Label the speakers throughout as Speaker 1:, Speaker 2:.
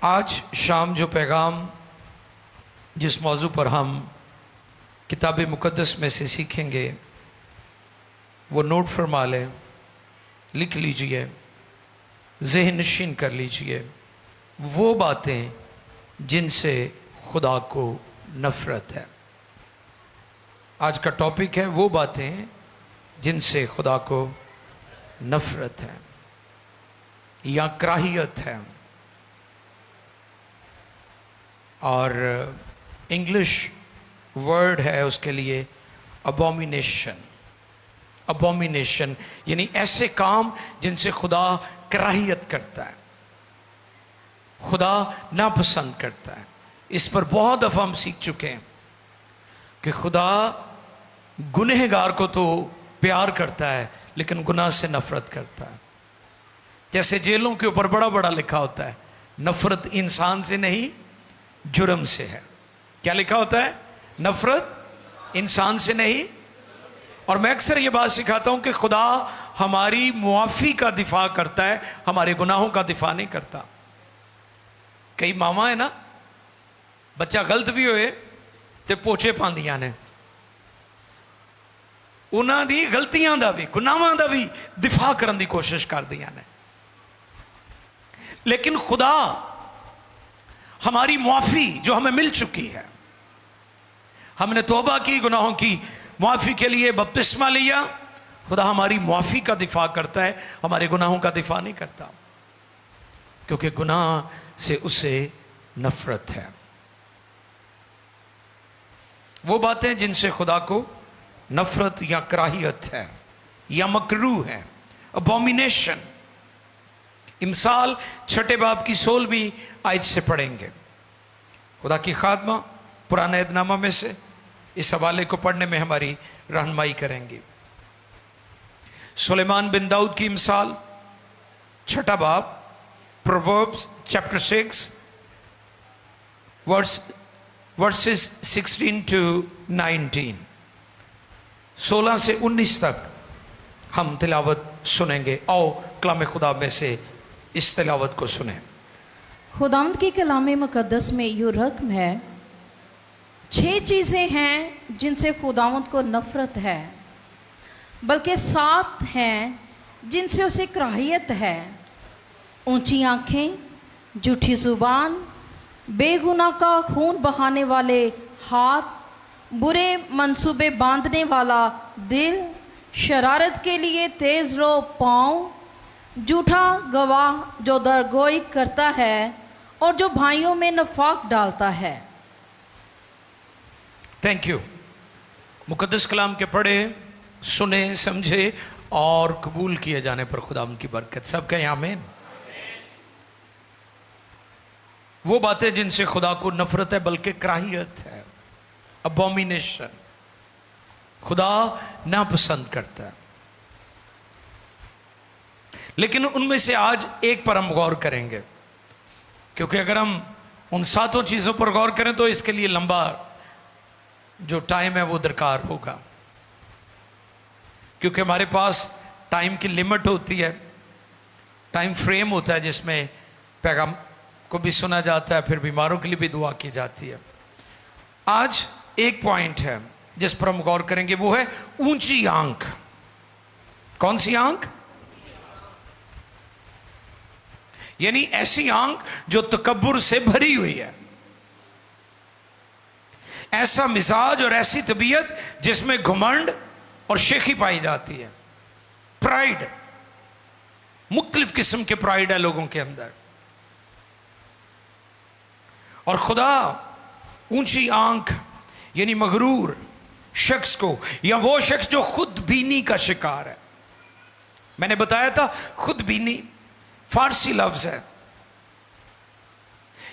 Speaker 1: آج شام جو پیغام جس موضوع پر ہم کتاب مقدس میں سے سیکھیں گے وہ نوٹ فرما لیں، لکھ لیجئے، ذہن نشین کر لیجئے۔ وہ باتیں جن سے خدا کو نفرت ہے۔ آج کا ٹاپک ہے وہ باتیں جن سے خدا کو نفرت ہے یا کراہیت ہے، اور انگلش ورڈ ہے اس کے لیے ابومینیشن۔ ابومینیشن یعنی ایسے کام جن سے خدا کراہیت کرتا ہے، خدا ناپسند کرتا ہے۔ اس پر بہت دفعہ ہم سیکھ چکے ہیں کہ خدا گنہگار کو تو پیار کرتا ہے لیکن گناہ سے نفرت کرتا ہے۔ جیسے جیلوں کے اوپر بڑا بڑا لکھا ہوتا ہے، نفرت انسان سے نہیں جرم سے ہے۔ کیا لکھا ہوتا ہے؟ نفرت انسان سے نہیں۔ اور میں اکثر یہ بات سکھاتا ہوں کہ خدا ہماری معافی کا دفاع کرتا ہے، ہمارے گناہوں کا دفاع نہیں کرتا۔ کئی ماما ہے نا، بچہ غلط بھی ہوئے تے پوچھے پاندیاں نے، انہاں دی غلطیاں دا بھی گناہاں دا بھی دفاع کرن دی کوشش کر دیاں نے۔ لیکن خدا ہماری معافی جو ہمیں مل چکی ہے، ہم نے توبہ کی، گناہوں کی معافی کے لیے بپتسمہ لیا، خدا ہماری معافی کا دفاع کرتا ہے، ہمارے گناہوں کا دفاع نہیں کرتا، کیونکہ گناہ سے اسے نفرت ہے۔ وہ باتیں جن سے خدا کو نفرت یا کراہیت ہے یا مکروہ ہے، ابومینیشن۔ امثال 6 باب کی 16ویں آیت سے پڑھیں گے۔ خدا کی خادمہ پرانے عہد نامہ میں سے اس حوالے کو پڑھنے میں ہماری رہنمائی کریں گی۔ سلیمان بن داؤد کی مثال 6 باب، پرووربس چیپٹر 6 ورسز 16 to 19، 16 سے 19 تک ہم تلاوت سنیں گے۔ آؤ کلام خدا میں سے اس تلاوت کو سنیں۔
Speaker 2: خداوند کی کلام مقدس میں یہ رقم ہے، 6 چیزیں ہیں جن سے خداوند کو نفرت ہے، بلکہ 7 ہیں جن سے اسے کراہیت ہے: اونچی آنکھیں، جھوٹی زبان، بے گناہ کا خون بہانے والے ہاتھ، برے منصوبے باندھنے والا دل، شرارت کے لیے تیز رو پاؤں، جھوٹا گواہ جو درگوئی کرتا ہے اور جو بھائیوں میں نفاق ڈالتا ہے۔
Speaker 1: Thank you. مقدس کلام کے پڑھے، سنے، سمجھے اور قبول کیے جانے پر خدا ان کی برکت۔ سب کہیں آمین۔ وہ باتیں جن سے خدا کو نفرت ہے بلکہ کراہیت ہے، ابومینیشن، خدا ناپسند کرتا ہے۔ لیکن ان میں سے آج ایک پر ہم غور کریں گے، کیونکہ اگر ہم ان 7 چیزوں پر غور کریں تو اس کے لیے لمبا جو ٹائم ہے وہ درکار ہوگا، کیونکہ ہمارے پاس ٹائم کی لمٹ ہوتی ہے، ٹائم فریم ہوتا ہے جس میں پیغام کو بھی سنا جاتا ہے، پھر بیماروں کے لیے بھی دعا کی جاتی ہے۔ آج ایک پوائنٹ ہے جس پر ہم غور کریں گے، وہ ہے اونچی آنکھ۔ کون سی آنکھ؟ یعنی ایسی آنکھ جو تکبر سے بھری ہوئی ہے، ایسا مزاج اور ایسی طبیعت جس میں گھمنڈ اور شیخی پائی جاتی ہے، پرائیڈ، مختلف قسم کے پرائیڈ ہے لوگوں کے اندر۔ اور خدا اونچی آنکھ یعنی مغرور شخص کو، یا وہ شخص جو خود بینی کا شکار ہے، میں نے بتایا تھا خود بینی فارسی لفظ ہے،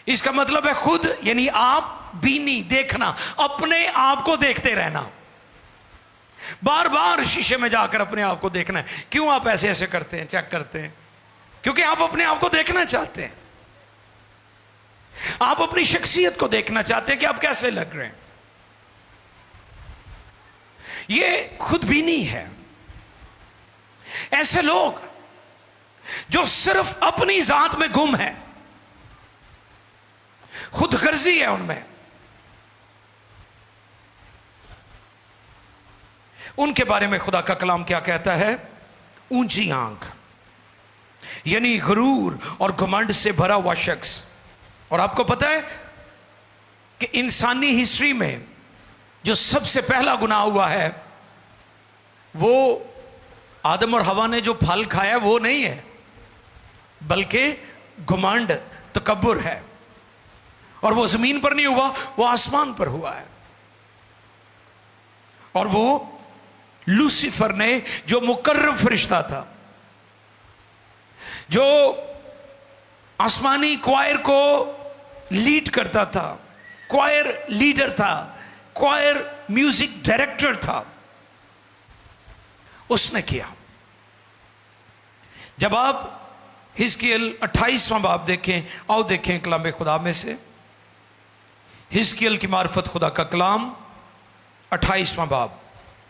Speaker 1: اس کا مطلب ہے خود یعنی آپ، بینی دیکھنا، اپنے آپ کو دیکھتے رہنا، بار بار شیشے میں جا کر اپنے آپ کو دیکھنا ہے۔ کیوں آپ ایسے ایسے کرتے ہیں، چیک کرتے ہیں؟ کیونکہ آپ اپنے آپ کو دیکھنا چاہتے ہیں، آپ اپنی شخصیت کو دیکھنا چاہتے ہیں کہ آپ کیسے لگ رہے ہیں۔ یہ خود بینی ہے۔ ایسے لوگ جو صرف اپنی ذات میں گم ہیں، خود غرضی ہے ان میں. ان کے بارے میں خدا کا کلام کیا کہتا ہے؟ اونچی آنکھ، یعنی غرور اور گھمنڈ سے بھرا ہوا شخص. اور آپ کو پتہ ہے کہ انسانی ہسٹری میں جو سب سے پہلا گناہ ہوا ہے وہ آدم اور حوا نے جو پھل کھایا وہ نہیں ہے، بلکہ گھمنڈ، تکبر ہے. اور وہ زمین پر نہیں ہوا، وہ آسمان پر ہوا ہے. اور وہ لوسیفر نے، جو مقرب فرشتہ تھا، جو آسمانی کوائر کو لیڈ کرتا تھا، کوائر لیڈر تھا، کوائر میوزک ڈائریکٹر تھا، اس نے کیا. جب آپ حزقیل 28واں باب دیکھیں، آؤ دیکھیں کلام خدا میں سے حزقیل کی معرفت خدا کا کلام 28واں باب،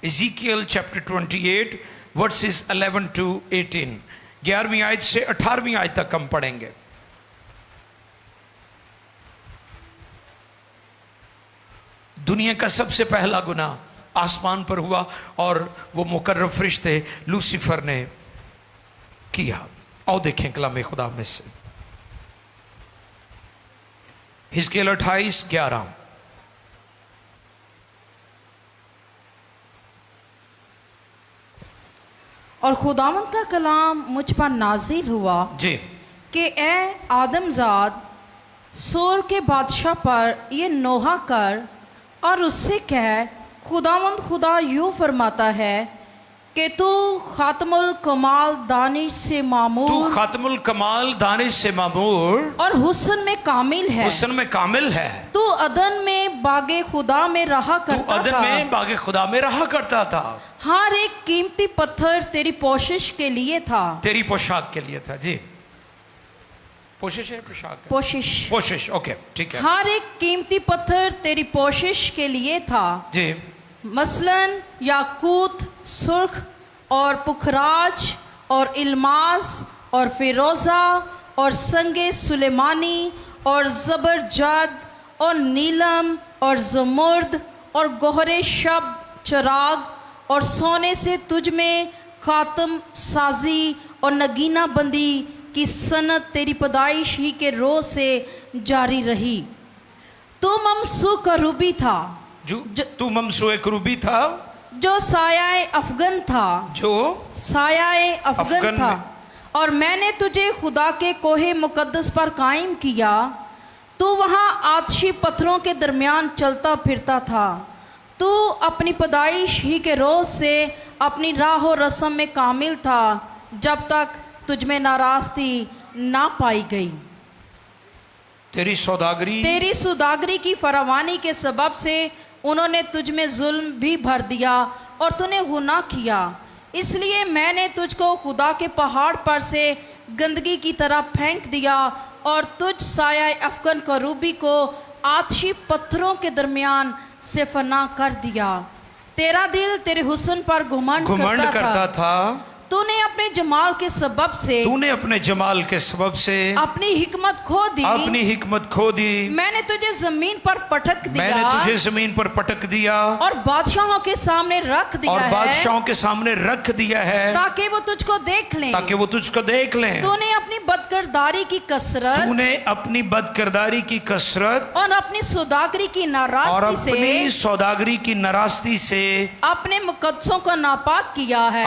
Speaker 1: ایزیکیل چیپٹر 28 ورسز 11 to 18، 11ویں آیت سے 18ویں آیت تک ہم پڑھیں گے. دنیا کا سب سے پہلا گناہ آسمان پر ہوا اور وہ مقرب فرشتے لوسیفر نے کیا. آؤ دیکھیں کلام خدا میں سے حزقیل 28:11.
Speaker 2: اور خداوند کا کلام مجھ پر نازل ہوا
Speaker 1: جی،
Speaker 2: کہ اے آدم زاد، سور کے بادشاہ پر یہ نوحہ کر اور اس سے کہہ، خداوند خدا یوں فرماتا ہے کہ تو خاتم الکمال دانش سے
Speaker 1: تو
Speaker 2: معمور
Speaker 1: خاتم الکمال دانش سے معمور
Speaker 2: اور حسن میں کامل ہے.
Speaker 1: حسن میں کامل ہے.
Speaker 2: تو عدن میں باغ خدا میں رہا
Speaker 1: تو
Speaker 2: کرتا
Speaker 1: عدن
Speaker 2: تھا.
Speaker 1: میں باغ خدا میں رہا کرتا تھا.
Speaker 2: ہر ایک قیمتی پتھر تیری پوشش کے لیے تھا.
Speaker 1: تیری پوشاک کے لیے تھا. جی، پوشش ہے، پوشاک ہے؟
Speaker 2: پوشش.
Speaker 1: پوشش، اوکے ٹھیک ہے.
Speaker 2: ہر ایک قیمتی پتھر تیری پوشش کے لیے تھا،
Speaker 1: جی،
Speaker 2: مثلاً یاقوت، سرخ اور پکھراج اور الماس اور فیروزہ اور سنگ سلیمانی اور زبرجد اور نیلم اور زمرد اور گوہر شب چراغ اور سونے سے تجھ میں خاتم سازی اور نگینہ بندی کی صنعت تیری پیدائش ہی کے روز سے جاری رہی. تو ممسو کروبی تھا،
Speaker 1: تو ممسوع کروبی تھا،
Speaker 2: جو سایہ افغن تھا،
Speaker 1: جو
Speaker 2: سایہ افغن
Speaker 1: افغن
Speaker 2: تھا.
Speaker 1: میں.
Speaker 2: اور میں نے تجھے خدا کے کوہ مقدس پر قائم کیا، تو وہاں آتشی پتھروں کے درمیان چلتا پھرتا تھا. تو اپنی پیدائش ہی کے روز سے اپنی راہ و رسم میں کامل تھا، جب تک تجھ میں ناراستی نہ پائی گئی.
Speaker 1: تیری
Speaker 2: سوداگری کی فراوانی کے سبب سے انہوں نے تجھ میں ظلم بھی بھر دیا اور تو نے گناہ کیا. اس لیے میں نے تجھ کو خدا کے پہاڑ پر سے گندگی کی طرح پھینک دیا اور تجھ سایہ افغن کروبی کو آتشی پتھروں کے درمیان سے فنا کر دیا. تیرا دل تیرے حسن پر گھمنڈ کرتا تھا. تو نے اپنے جمال کے سبب سے اپنی حکمت کھو دی. میں نے تجھے زمین پر پٹک دیا اور بادشاہوں کے سامنے رکھ دیا ہے تاکہ وہ تجھ کو دیکھ لیں. تو نے اپنی بدکرداری کی کثرت اور اپنی سوداگری کی ناراستی سے اپنے مقدسوں کو ناپاک کیا ہے.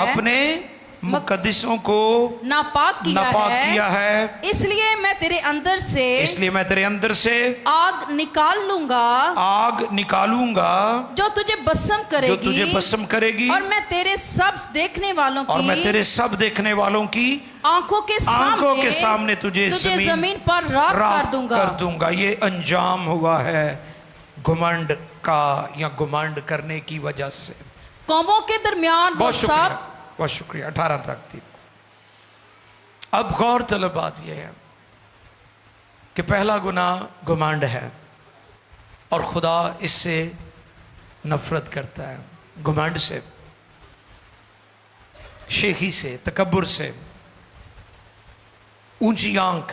Speaker 1: مقدسوں کو
Speaker 2: ناپاک
Speaker 1: کیا ہے.
Speaker 2: اس لیے میں تیرے اندر سے آگ نکالوں گا جو تجھے بسم کرے گی اور میں تیرے سب دیکھنے والوں کی آنکھوں کے سامنے تجھے زمین پر راکھ کر دوں گا.
Speaker 1: یہ انجام ہوا ہے گھمنڈ کا، یا گھمنڈ کرنے کی وجہ سے.
Speaker 2: قوموں کے درمیان
Speaker 1: بہت شکریہ. 18 تک تھی. اب غور طلب بات یہ ہے کہ پہلا گناہ گھمنڈ ہے اور خدا اس سے نفرت کرتا ہے. گھمنڈ سے، شیخی سے، تکبر سے، اونچی آنکھ،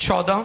Speaker 1: 14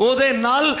Speaker 1: ਉਹਦੇ ਨਾਲ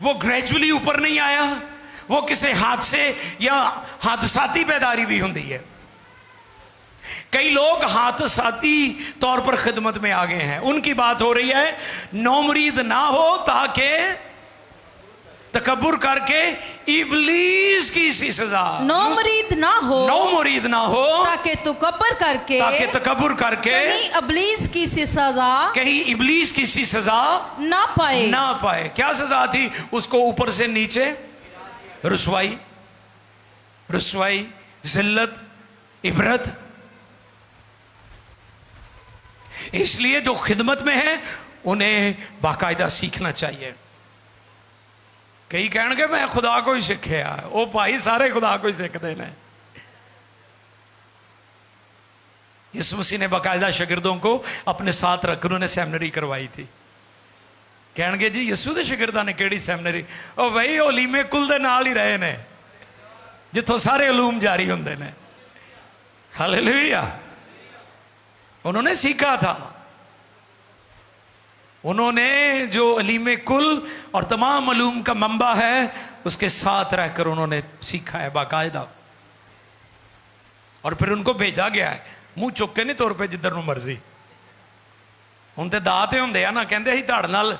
Speaker 1: وہ گریجولی اوپر نہیں آیا, وہ کسی حادثے یا حادثاتی بیداری بھی ہوندی ہے. کئی لوگ حادثاتی طور پر خدمت میں آگے ہیں, ان کی بات ہو رہی ہے نومرید نہ ہو تاکہ تکبر کر کے ابلیس کی سی سزا,
Speaker 2: نومرید نہ ہو
Speaker 1: نومرید نہ ہو
Speaker 2: تاکہ
Speaker 1: تکبر کر کے
Speaker 2: کہیں ابلیس کی سی سزا
Speaker 1: کہیں ابلیس کی سی سزا
Speaker 2: نہ پائے.
Speaker 1: کیا سزا تھی اس کو؟ اوپر سے نیچے رسوائی, ذلت, عبرت. اس لیے جو خدمت میں ہے انہیں باقاعدہ سیکھنا چاہیے. کئی کہن گے میں خدا کو ہی سیکھیا, او بھائی سارے خدا کو ہی سیکھ دینا ہے. یسوع مسیح نے باقاعدہ شاگردوں کو اپنے ساتھ رکھ کر انہیں سیمنری کروائی تھی. کہن گے جی یسوع دے شاگرداں نے کیڑی سیمنری؟ او بھائی علیم کل دے نال ہی رہے نے جتوں سارے علوم جاری ہوندے نے. ہاللیلویہ. انہوں نے سیکھا تھا, انہوں نے جو علیم کل اور تمام علوم کا منبع ہے اس کے ساتھ رہ کر انہوں نے سیکھا ہے باقاعدہ, اور پھر ان کو بھیجا گیا ہے منہ چک کے نہیں طور پہ جدھر نو مرضی. ہوں تو داتے ہوں نا, کہندے ہی دھڑ نال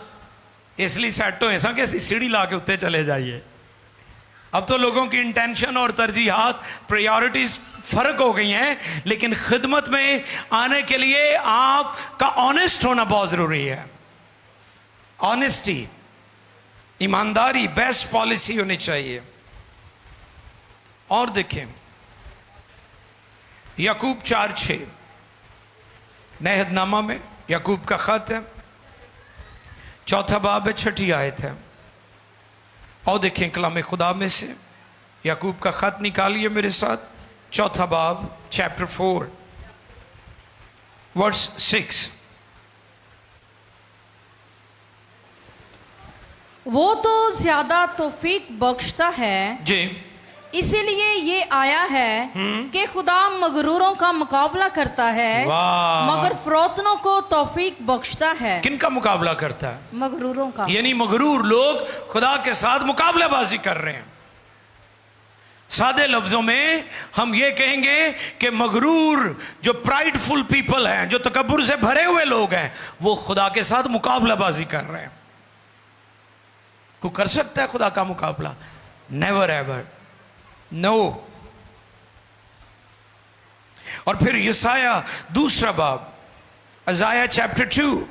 Speaker 1: اس لیے سیٹ ہوئے سا کہ اسی سیڑھی لا کے اتنے چلے جائیے. اب تو لوگوں کی انٹینشن اور ترجیحات, پریارٹیز فرق ہو گئی ہیں, لیکن خدمت میں آنے کے لیے آپ کا آنےسٹ ہونا بہت ضروری ہے. آنےسٹی, ایمانداری, بیسٹ پالیسی ہونی چاہیے. اور دیکھیں یعقوب 4:6 نئے عہد نامہ میں یعقوب کا خط ہے, 4 باب ہے, 6 آیت ہے. اور دیکھیں کلام خدا میں سے یعقوب کا خط نکالیے میرے ساتھ, 4 باب چیپٹر 4 ورس 6.
Speaker 2: وہ تو زیادہ توفیق بخشتا ہے,
Speaker 1: جی,
Speaker 2: اسی لیے یہ آیا ہے کہ خدا مغروروں کا مقابلہ کرتا ہے مگر فروتنوں کو توفیق بخشتا ہے.
Speaker 1: کن کا مقابلہ کرتا ہے؟
Speaker 2: مغروروں کا.
Speaker 1: یعنی مغرور لوگ خدا کے ساتھ مقابلہ بازی کر رہے ہیں. سادے لفظوں میں ہم یہ کہیں گے کہ مغرور جو پرائڈ فل پیپل ہیں, جو تکبر سے بھرے ہوئے لوگ ہیں, وہ خدا کے ساتھ مقابلہ بازی کر رہے ہیں. کوئی کر سکتا ہے خدا کا مقابلہ؟ نیور ایور, نو. اور پھر یسایہ 2 باب, ازایہ چیپٹر 2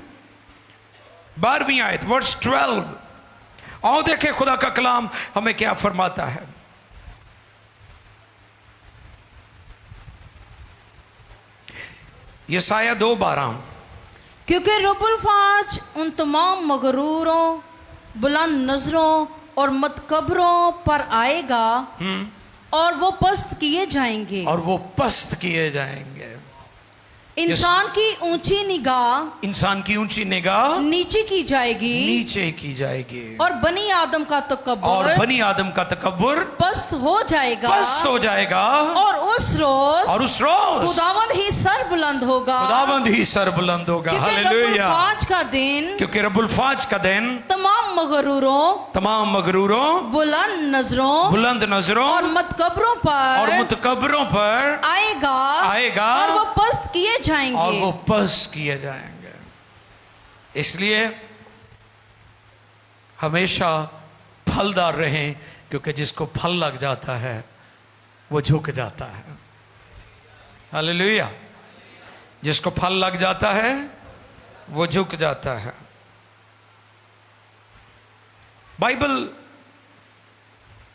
Speaker 1: 12ویں آیت ورس 12. اور دیکھیں خدا کا کلام ہمیں کیا فرماتا ہے. یسایہ 2:12.
Speaker 2: کیونکہ رب الفاظ ان تمام مغروروں, بلند نظروں اور متکبروں پر آئے گا اور وہ پست کیے جائیں گے.
Speaker 1: اور وہ پست کیے جائیں گے.
Speaker 2: انسان کی اونچی نگاہ,
Speaker 1: انسان کی اونچی نگاہ
Speaker 2: نیچے کی جائے گی,
Speaker 1: نیچے کی جائے گی,
Speaker 2: اور بنی آدم کا تکبر,
Speaker 1: اور بنی آدم کا تکبر
Speaker 2: پست ہو جائے گا,
Speaker 1: پست ہو جائے گا.
Speaker 2: اور اس روز خداوند ہی سر بلند ہوگا,
Speaker 1: خداوند ہی سر بلند ہوگا.
Speaker 2: ہاللیلویہ. رب الفاظ کا دن,
Speaker 1: کیونکہ رب الفاظ کا دن
Speaker 2: تمام مغروروں, بلند نظروں اور متکبروں پر آئے گا اور وہ پست کیے جائیں گے,
Speaker 1: اور وہ پست کیے جائیں گے. اس لیے ہمیشہ پھلدار رہیں, کیونکہ جس کو پھل لگ جاتا ہے وہ جھک جاتا ہے. ہاللیلویہ. جس کو پھل لگ جاتا ہے وہ جھک جاتا ہے. بائبل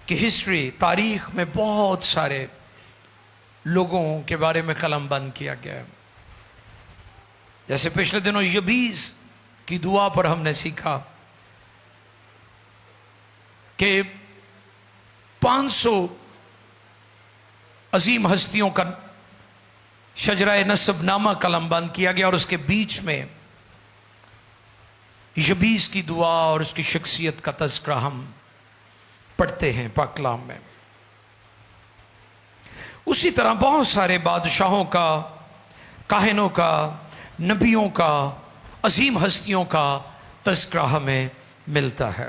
Speaker 1: کی ہسٹری, تاریخ میں بہت سارے لوگوں کے بارے میں قلم بند کیا گیا ہے. جیسے پچھلے دنوں یبیز کی دعا پر ہم نے سیکھا کہ 500 عظیم ہستیوں کا شجرہ نسب نامہ قلم بند کیا گیا, اور اس کے بیچ میں یبیز کی دعا اور اس کی شخصیت کا تذکرہ ہم پڑھتے ہیں پاک کلام میں. اسی طرح بہت سارے بادشاہوں کا, کاہنوں کا, نبیوں کا, عظیم ہستیوں کا تذکرہ ہمیں ملتا ہے.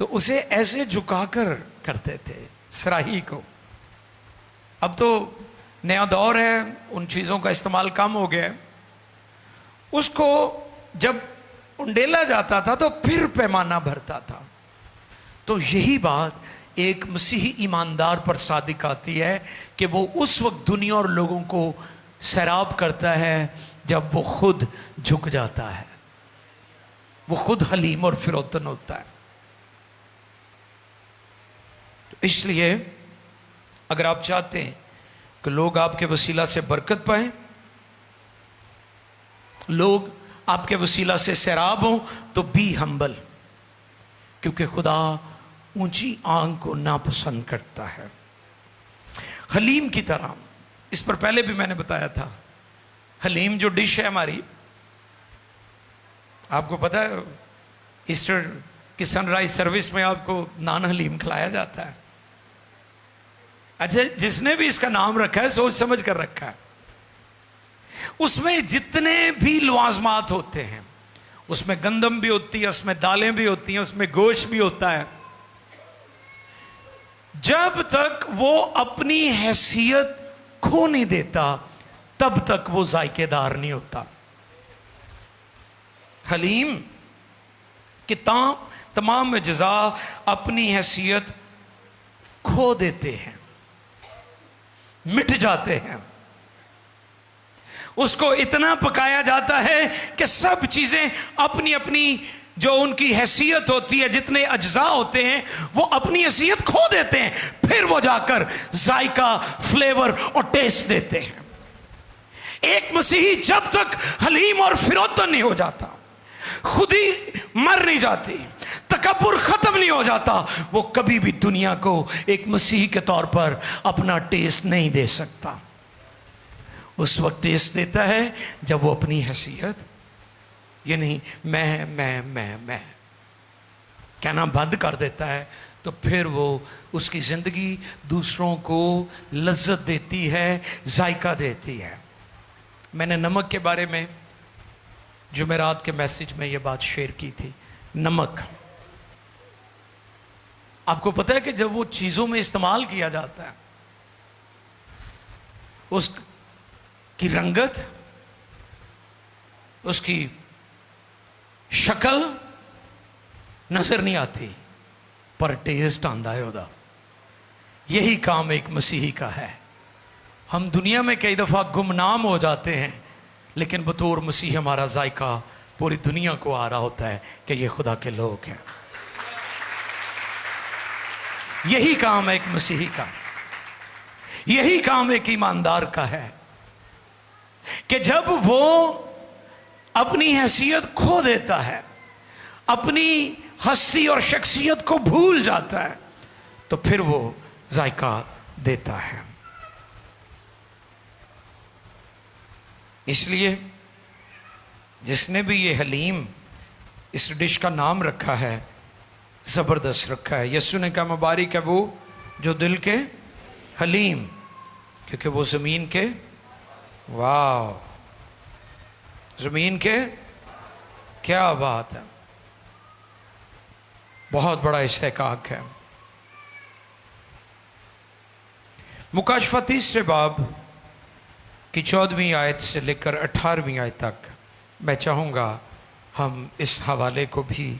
Speaker 1: تو اسے ایسے جھکا کر کرتے تھے صراحی کو. اب تو نیا دور ہے, ان چیزوں کا استعمال کم ہو گیا ہے. اس کو جب انڈیلا جاتا تھا تو پھر پیمانہ بھرتا تھا. تو یہی بات ایک مسیحی ایماندار پر صادق آتی ہے کہ وہ اس وقت دنیا اور لوگوں کو سیراب کرتا ہے جب وہ خود جھک جاتا ہے, وہ خود حلیم اور فروتن ہوتا ہے. تو اس لیے اگر آپ چاہتے ہیں کہ لوگ آپ کے وسیلہ سے برکت پائیں, لوگ آپ کے وسیلہ سے سیراب ہوں, تو بی ہمبل, کیونکہ خدا اونچی آنکھ کو ناپسند کرتا ہے. حلیم کی طرح, اس پر پہلے بھی میں نے بتایا تھا, حلیم جو ڈش ہے ہماری, آپ کو پتا ہے ایسٹر کی سن رائز سروس میں آپ کو نان حلیم کھلایا جاتا ہے. اچھا, جس نے بھی اس کا نام رکھا ہے سوچ سمجھ کر رکھا ہے. اس میں جتنے بھی لوازمات ہوتے ہیں, اس میں گندم بھی ہوتی ہے, اس میں دالیں بھی ہوتی ہیں, اس میں گوشت بھی ہوتا ہے, جب تک وہ اپنی حیثیت کھو نہیں دیتا تب تک وہ ذائقے دار نہیں ہوتا. حلیم کے تمام اجزاء اپنی حیثیت کھو دیتے ہیں, مٹ جاتے ہیں. اس کو اتنا پکایا جاتا ہے کہ سب چیزیں اپنی اپنی جو ان کی حیثیت ہوتی ہے, جتنے اجزاء ہوتے ہیں وہ اپنی حیثیت کھو دیتے ہیں, پھر وہ جا کر ذائقہ, فلیور اور ٹیسٹ دیتے ہیں. ایک مسیحی جب تک حلیم اور فروتن نہیں ہو جاتا, خودی مر نہیں جاتی, تکبر ختم نہیں ہو جاتا, وہ کبھی بھی دنیا کو ایک مسیحی کے طور پر اپنا ٹیسٹ نہیں دے سکتا. اس وقت ٹیسٹ دیتا ہے جب وہ اپنی حیثیت, یعنی میں کہنا بند کر دیتا ہے, تو پھر وہ اس کی زندگی دوسروں کو لذت دیتی ہے, ذائقہ دیتی ہے. میں نے نمک کے بارے میں جمعرات کے میسج میں یہ بات شیئر کی تھی. نمک, آپ کو پتہ ہے کہ جب وہ چیزوں میں استعمال کیا جاتا ہے, اس کی رنگت, اس کی شکل نظر نہیں آتی, پر ٹیسٹ آندا ہے ہودا. یہی کام ایک مسیحی کا ہے. ہم دنیا میں کئی دفعہ گمنام ہو جاتے ہیں, لیکن بطور مسیح ہمارا ذائقہ پوری دنیا کو آ رہا ہوتا ہے کہ یہ خدا کے لوگ ہیں. یہی کام ایک مسیحی کا, یہی کام ایک ایماندار کا ہے کہ جب وہ اپنی حیثیت کھو دیتا ہے, اپنی ہستی اور شخصیت کو بھول جاتا ہے, تو پھر وہ ذائقہ دیتا ہے. اس لیے جس نے بھی یہ حلیم اس ڈش کا نام رکھا ہے, زبردست رکھا ہے. یسوع نے کہا مبارک ہے وہ جو دل کے حلیم, کیونکہ وہ زمین کے, واو, زمین کے, کیا بات ہے, بہت بڑا استحقاق ہے. مکاشفہ 3 باب کی 14ویں آیت سے لے کر 18ویں آیت تک میں چاہوں گا ہم اس حوالے کو بھی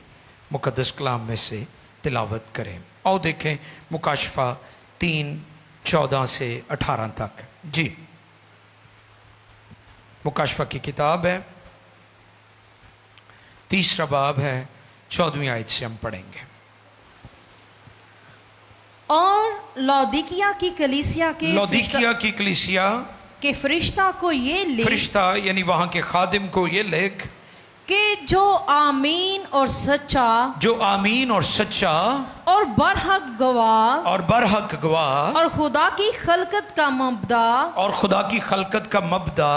Speaker 1: مقدس کلام میں سے تلاوت کریں. اور دیکھیں مکاشفہ 3:14 سے 18 تک. جی, مکاشفہ کی کتاب ہے, 3 باب ہے, 14ویں آیت سے ہم پڑھیں گے.
Speaker 2: اور لودیکیا کی کلیسیا کے فرشتہ کو یہ لکھ,
Speaker 1: فرشتہ یعنی وہاں کے خادم کو یہ لکھ
Speaker 2: کہ جو آمین اور سچا اور برحق گواہ اور خدا کی خلقت کا مبدا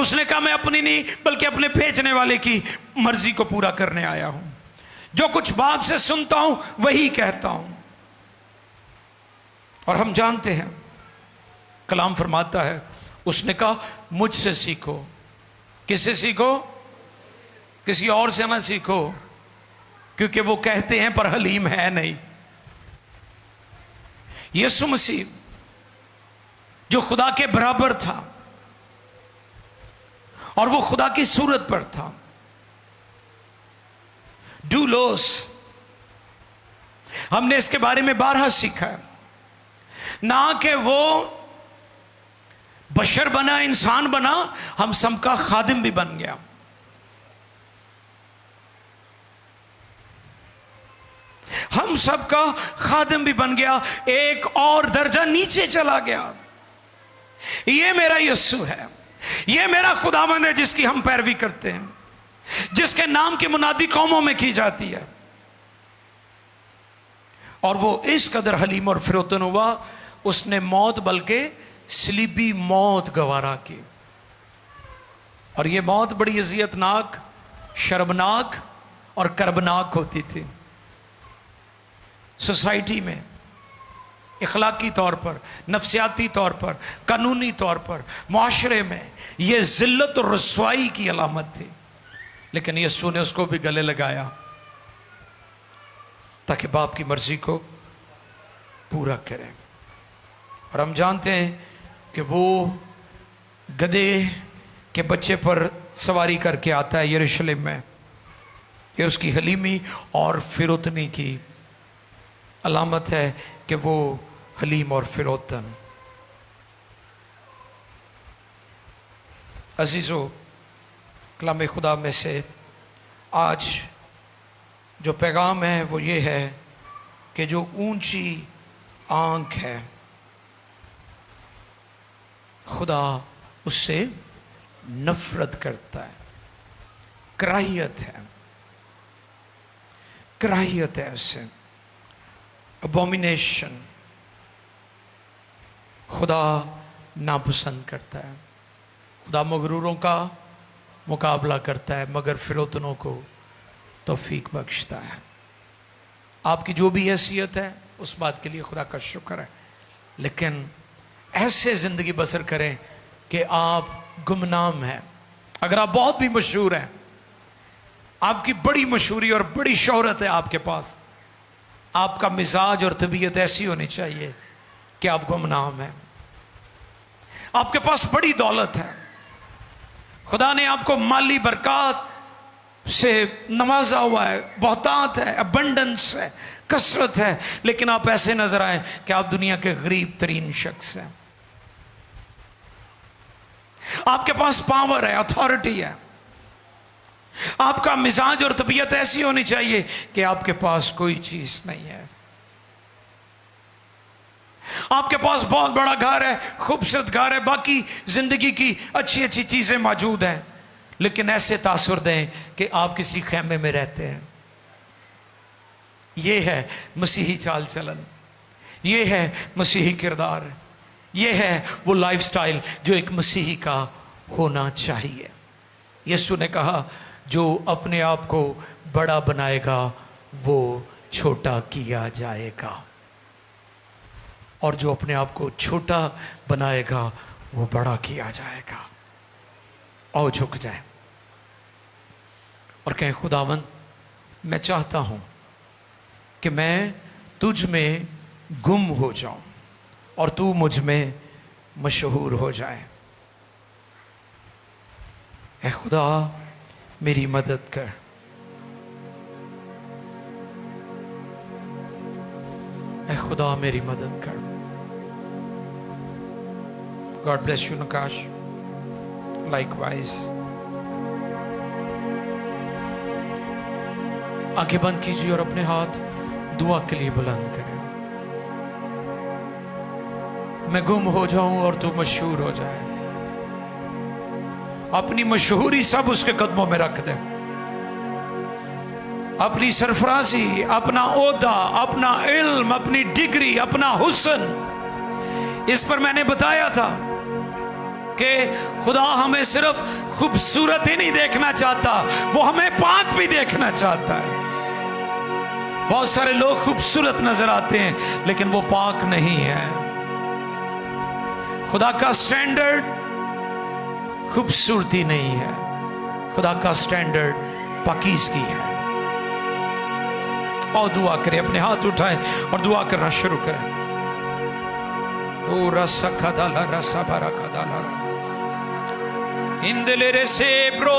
Speaker 1: اس نے کہا میں اپنی نہیں بلکہ اپنے بھیجنے والے کی مرضی کو پورا کرنے آیا ہوں، جو کچھ باپ سے سنتا ہوں وہی کہتا ہوں۔ اور ہم جانتے ہیں کلام فرماتا ہے، اس نے کہا مجھ سے سیکھو۔ کس سے سیکھو؟ کسی اور سے نہ سیکھو، کیونکہ وہ کہتے ہیں پر حلیم ہے نہیں۔ یسوع مسیح جو خدا کے برابر تھا اور وہ خدا کی صورت پر تھا، ڈولوس، ہم نے اس کے بارے میں بارہا سیکھا ہے، نہ کہ وہ بشر بنا، انسان بنا، ہم سب کا خادم بھی بن گیا۔ ہم سب کا خادم بھی بن گیا، ایک اور درجہ نیچے چلا گیا۔ یہ میرا یسوع ہے، یہ میرا خداوند ہے جس کی ہم پیروی کرتے ہیں، جس کے نام کی منادی قوموں میں کی جاتی ہے۔ اور وہ اس قدر حلیم اور فروتن ہوا، اس نے موت بلکہ صلیبی موت گوارا کی۔ اور یہ موت بڑی اذیت ناک، شرمناک اور کربناک ہوتی تھی۔ سوسائٹی میں اخلاقی طور پر، نفسیاتی طور پر، قانونی طور پر، معاشرے میں یہ ذلت اور رسوائی کی علامت تھی، لیکن یسوع نے اس کو بھی گلے لگایا تاکہ باپ کی مرضی کو پورا کریں۔ اور ہم جانتے ہیں کہ وہ گدھے کے بچے پر سواری کر کے آتا ہے یروشلم میں، یہ اس کی حلیمی اور فروتنی کی علامت ہے کہ وہ حلیم اور فروتن۔ عزیزو، کلام خدا میں سے آج جو پیغام ہے وہ یہ ہے کہ جو اونچی آنکھ ہے خدا اس سے نفرت کرتا ہے، کراہیت ہے، کراہیت ہے اس سے، ابومینیشن خدا ناپسند کرتا ہے۔ خدا مغروروں کا مقابلہ کرتا ہے مگر فروتنوں کو توفیق بخشتا ہے۔ آپ کی جو بھی حیثیت ہے اس بات کے لیے خدا کا شکر ہے، لیکن ایسے زندگی بسر کریں کہ آپ گمنام ہیں۔ اگر آپ بہت بھی مشہور ہیں، آپ کی بڑی مشہوری اور بڑی شہرت ہے آپ کے پاس، آپ کا مزاج اور طبیعت ایسی ہونی چاہیے کہ آپ گمنام ہیں۔ آپ کے پاس بڑی دولت ہے، خدا نے آپ کو مالی برکات سے نوازا ہوا ہے، بہتات ہے، ابنڈنس ہے، کثرت ہے، لیکن آپ ایسے نظر آئیں کہ آپ دنیا کے غریب ترین شخص ہیں۔ آپ کے پاس پاور ہے، اتھارٹی ہے، آپ کا مزاج اور طبیعت ایسی ہونی چاہیے کہ آپ کے پاس کوئی چیز نہیں ہے۔ آپ کے پاس بہت بڑا گھر ہے، خوبصورت گھر ہے، باقی زندگی کی اچھی اچھی چیزیں موجود ہیں، لیکن ایسے تاثر دیں کہ آپ کسی خیمے میں رہتے ہیں۔ یہ ہے مسیحی چال چلن، یہ ہے مسیحی کردار، یہ ہے وہ لائف سٹائل جو ایک مسیحی کا ہونا چاہیے۔ یسوع نے کہا جو اپنے آپ کو بڑا بنائے گا وہ چھوٹا کیا جائے گا، اور جو اپنے آپ کو چھوٹا بنائے گا وہ بڑا کیا جائے گا۔ آؤ جھک جائیں اور کہیں خداوند میں چاہتا ہوں کہ میں تجھ میں گم ہو جاؤں اور تو مجھ میں مشہور ہو جائے۔ اے خدا میری مدد کر، اے خدا میری مدد کر۔ God bless you Naqash, likewise۔ آنکھیں بند کیجیے اور اپنے ہاتھ دعا کے لیے بلند کریں۔ میں گم ہو جاؤں اور تو مشہور ہو جائے۔ اپنی مشہوری سب اس کے قدموں میں رکھ دیں، اپنی سرفرازی، اپنا عہدہ، اپنا علم، اپنی ڈگری، اپنا حسن، اس پر میں نے بتایا تھا کہ خدا ہمیں صرف خوبصورت ہی نہیں دیکھنا چاہتا، وہ ہمیں پاک بھی دیکھنا چاہتا ہے۔ بہت سارے لوگ خوبصورت نظر آتے ہیں لیکن وہ پاک نہیں ہے۔ خدا کا سٹینڈرڈ خوبصورتی نہیں ہے، خدا کا سٹینڈرڈ پاکیزگی ہے۔ اور دعا کریں، اپنے ہاتھ اٹھائیں اور دعا کرنا شروع کریں۔ او رسا کھدالا رسا بارا کھدالا اندلے رسے برو،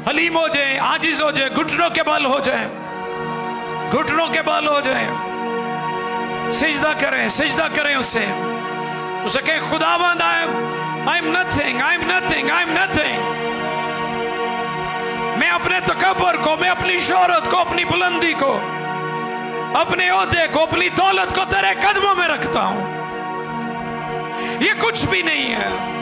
Speaker 1: حلیم ہو جائیں، عاجز ہو جائیں، گھٹنوں کے بل ہو جائیں، گھٹنوں کے بل ہو جائیں، سجدہ کریں، سجدہ کریں اسے کہ خداوند I'm nothing, I'm nothing, I'm nothing۔ میں اپنے تکبر کو، میں اپنی شہرت کو، اپنی بلندی کو، اپنے عہدے کو، اپنی دولت کو تیرے قدموں میں رکھتا ہوں، یہ کچھ بھی نہیں ہے۔